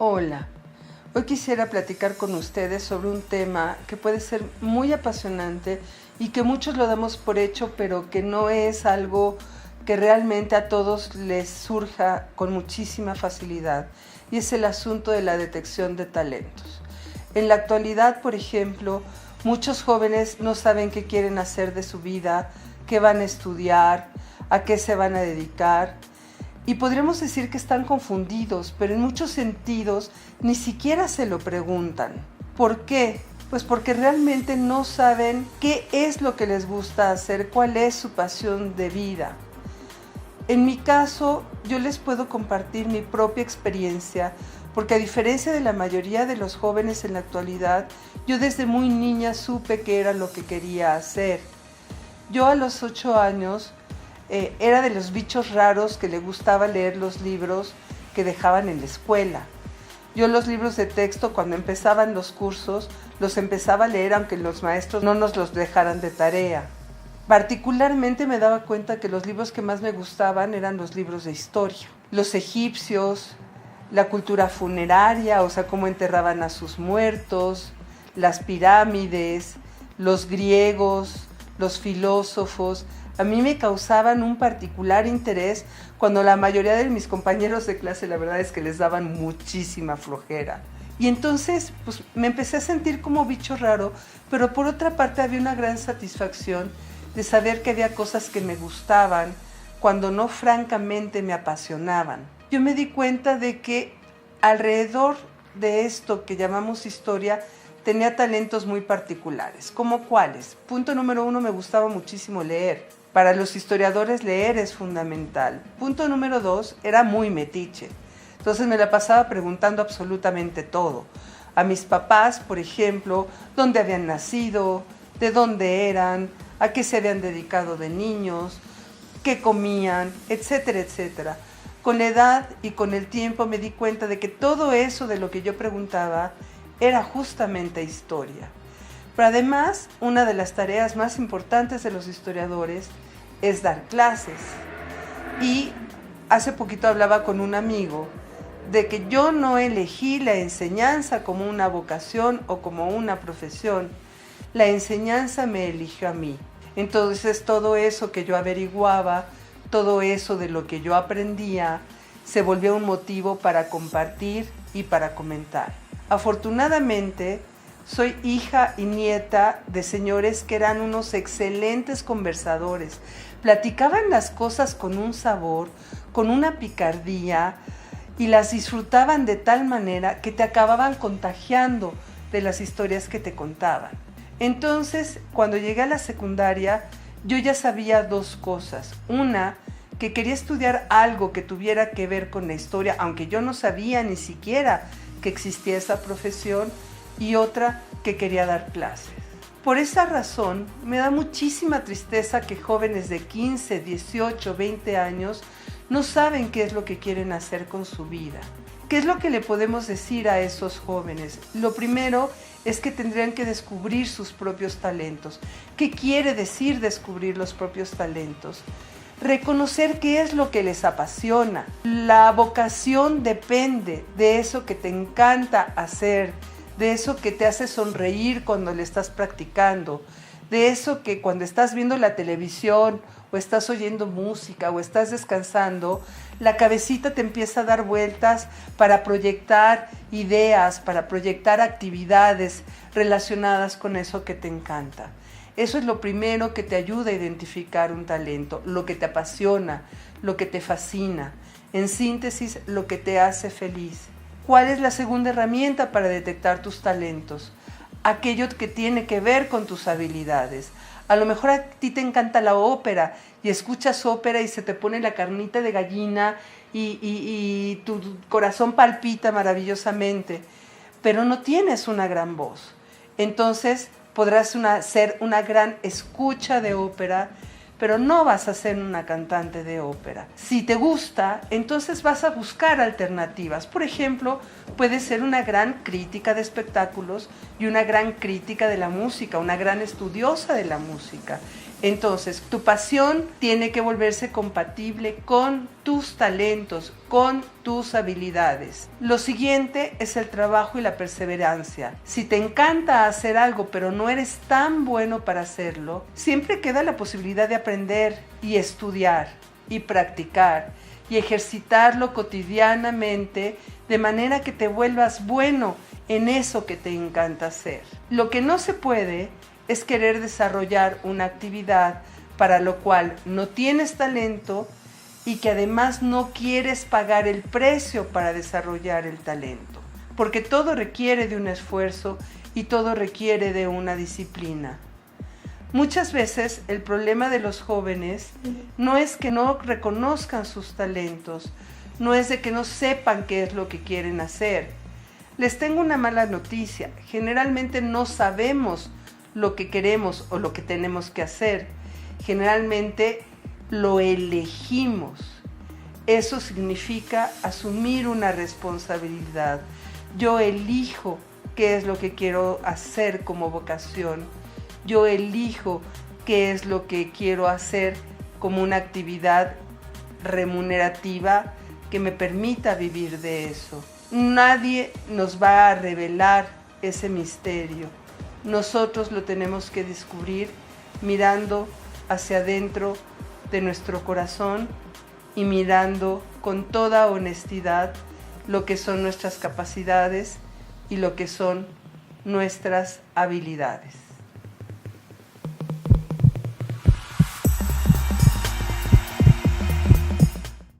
Hola, hoy quisiera platicar con ustedes sobre un tema que puede ser muy apasionante y que muchos lo damos por hecho, pero que no es algo que realmente a todos les surja con muchísima facilidad, y es el asunto de la detección de talentos. En la actualidad, por ejemplo, muchos jóvenes no saben qué quieren hacer de su vida, qué van a estudiar, a qué se van a dedicar. Y podríamos decir que están confundidos, pero en muchos sentidos ni siquiera se lo preguntan. ¿Por qué? Pues porque realmente no saben qué es lo que les gusta hacer, cuál es su pasión de vida. En mi caso, yo les puedo compartir mi propia experiencia, porque a diferencia de la mayoría de los jóvenes en la actualidad, yo desde muy niña supe qué era lo que quería hacer. Yo a los 8 años era de los bichos raros que le gustaba leer los libros que dejaban en la escuela. Yo los libros de texto, cuando empezaban los cursos, los empezaba a leer aunque los maestros no nos los dejaran de tarea. Particularmente me daba cuenta que los libros que más me gustaban eran los libros de historia. Los egipcios, la cultura funeraria, o sea, cómo enterraban a sus muertos, las pirámides, los griegos, los filósofos. A mí me causaban un particular interés cuando la mayoría de mis compañeros de clase, la verdad es que les daban muchísima flojera. Y entonces pues, me empecé a sentir como bicho raro, pero por otra parte había una gran satisfacción de saber que había cosas que me gustaban cuando no francamente me apasionaban. Yo me di cuenta de que alrededor de esto que llamamos historia tenía talentos muy particulares. ¿Cómo cuáles? Punto número 1, me gustaba muchísimo leer. Para los historiadores leer es fundamental. Punto número 2, era muy metiche. Entonces me la pasaba preguntando absolutamente todo. A mis papás, por ejemplo, dónde habían nacido, de dónde eran, a qué se habían dedicado de niños, qué comían, etcétera, etcétera. Con la edad y con el tiempo me di cuenta de que todo eso de lo que yo preguntaba era justamente historia. Pero además, una de las tareas más importantes de los historiadores es dar clases. Y hace poquito hablaba con un amigo de que yo no elegí la enseñanza como una vocación o como una profesión. La enseñanza me eligió a mí. Entonces todo eso que yo averiguaba, todo eso de lo que yo aprendía, se volvió un motivo para compartir y para comentar. Afortunadamente, soy hija y nieta de señores que eran unos excelentes conversadores. Platicaban las cosas con un sabor, con una picardía, y las disfrutaban de tal manera que te acababan contagiando de las historias que te contaban. Entonces, cuando llegué a la secundaria, yo ya sabía dos cosas. Una, que quería estudiar algo que tuviera que ver con la historia, aunque yo no sabía ni siquiera que existía esa profesión, y otra, que quería dar clases. Por esa razón, me da muchísima tristeza que jóvenes de 15, 18, 20 años no saben qué es lo que quieren hacer con su vida. ¿Qué es lo que le podemos decir a esos jóvenes? Lo primero es que tendrían que descubrir sus propios talentos. ¿Qué quiere decir descubrir los propios talentos? Reconocer qué es lo que les apasiona. La vocación depende de eso que te encanta hacer, de eso que te hace sonreír cuando le estás practicando, de eso que cuando estás viendo la televisión o estás oyendo música o estás descansando, la cabecita te empieza a dar vueltas para proyectar ideas, para proyectar actividades relacionadas con eso que te encanta. Eso es lo primero que te ayuda a identificar un talento, lo que te apasiona, lo que te fascina. En síntesis, lo que te hace feliz. ¿Cuál es la segunda herramienta para detectar tus talentos? Aquello que tiene que ver con tus habilidades. A lo mejor a ti te encanta la ópera y escuchas ópera y se te pone la carnita de gallina y tu corazón palpita maravillosamente, pero no tienes una gran voz. Entonces podrás ser una gran escucha de ópera, pero no vas a ser una cantante de ópera. Si te gusta, entonces vas a buscar alternativas. Por ejemplo, puedes ser una gran crítica de espectáculos y una gran crítica de la música, una gran estudiosa de la música. Entonces, tu pasión tiene que volverse compatible con tus talentos, con tus habilidades. Lo siguiente es el trabajo y la perseverancia. Si te encanta hacer algo, pero no eres tan bueno para hacerlo, siempre queda la posibilidad de aprender y estudiar y practicar y ejercitarlo cotidianamente de manera que te vuelvas bueno en eso que te encanta hacer. Lo que no se puede es querer desarrollar una actividad para lo cual no tienes talento y que además no quieres pagar el precio para desarrollar el talento, porque todo requiere de un esfuerzo y todo requiere de una disciplina. Muchas veces el problema de los jóvenes no es que no reconozcan sus talentos, no es de que no sepan qué es lo que quieren hacer. Les tengo una mala noticia: generalmente no sabemos lo que queremos o lo que tenemos que hacer. Generalmente lo elegimos. Eso significa asumir una responsabilidad. Yo elijo qué es lo que quiero hacer como vocación. Yo elijo qué es lo que quiero hacer como una actividad remunerativa que me permita vivir de eso. Nadie nos va a revelar ese misterio. Nosotros lo tenemos que descubrir mirando hacia adentro de nuestro corazón y mirando con toda honestidad lo que son nuestras capacidades y lo que son nuestras habilidades.